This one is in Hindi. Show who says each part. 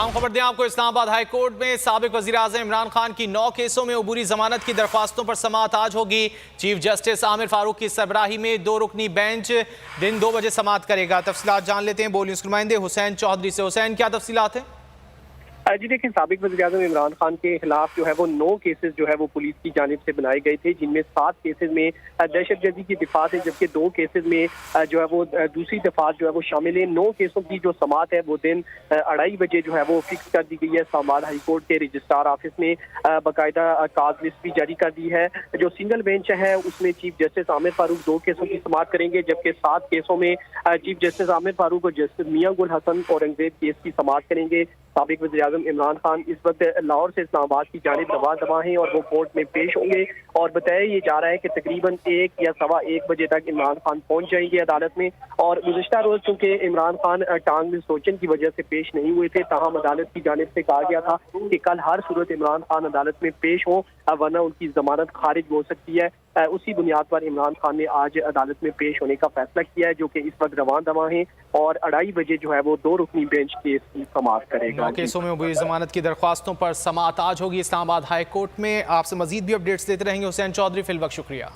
Speaker 1: तमाम खबर दें आपको। इस्लामाबाद हाई कोर्ट में साबिक वज़ीर-ए-आज़म इमरान खान की 9 केसों में अबूरी जमानत की दरख्वास्तों पर समाअत आज होगी। चीफ जस्टिस आमिर फारूक की सरबराही में 2 रुकनी बेंच दिन 2 बजे समाअत करेगा। तफसीलात जान लेते हैं बोल न्यूज़ के नुमाइंदे हुसैन चौधरी से। हुसैन, क्या तफसीलात हैं?
Speaker 2: जी देखें, साबिक वज़ीर-ए-आज़म इमरान खान के खिलाफ जो है वो 9 केसेस जो है वो पुलिस की जानिब से बनाए गए थे, जिनमें 7 केसेस में दहशतगर्दी की दिफात है, जबकि 2 केसेस में जो है वो दूसरी दिफात जो है वो शामिल है। 9 केसों की जो समाअत है वो दिन 2:30 बजे जो है वो फिक्स कर दी गई है। इस्लामाबाद हाई कोर्ट के रजिस्ट्रार ऑफिस ने बाकायदा काज लिस्ट भी जारी कर दी है। जो सिंगल बेंच है उसमें चीफ जस्टिस आमिर फारूक 2 केसों की समाअत करेंगे, जबकि 7 केसों में चीफ जस्टिस आमिर फारूक और जस्टिस मियां गुल हसन औरंगजेब केस की समाअत करेंगे। साबिक वज़ीर-ए-आज़म इमरान खान इस वक्त लाहौर से इस्लामाबाद की जानिब दबा हैं और वो कोर्ट में पेश होंगे और बताया ये जा रहा है कि तकरीबन 1 या सवा 1 बजे तक इमरान खान पहुंच जाएंगे अदालत में। और गुज़िश्ता रोज चूंकि इमरान खान टांग में सोचन की वजह से पेश नहीं हुए थे, ताहम अदालत की जानिब से कहा गया था कि कल हर सूरत इमरान खान अदालत में पेश हो, वरना उनकी जमानत खारिज हो सकती है। उसी बुनियाद पर इमरान खान ने आज अदालत में पेश होने का फैसला किया है, जो कि इस वक्त रवां दवा है और 2:30 बजे जो है वो 2 रुकनी बेंच केस की समाअत करेगा।
Speaker 1: 9 केसों में अबूरी जमानत की दरख्वास्तों पर समाअत आज होगी इस्लामाबाद हाई कोर्ट में। आपसे मजीद भी अपडेट्स देते रहेंगे हुसैन चौधरी। फिल वक्त शुक्रिया।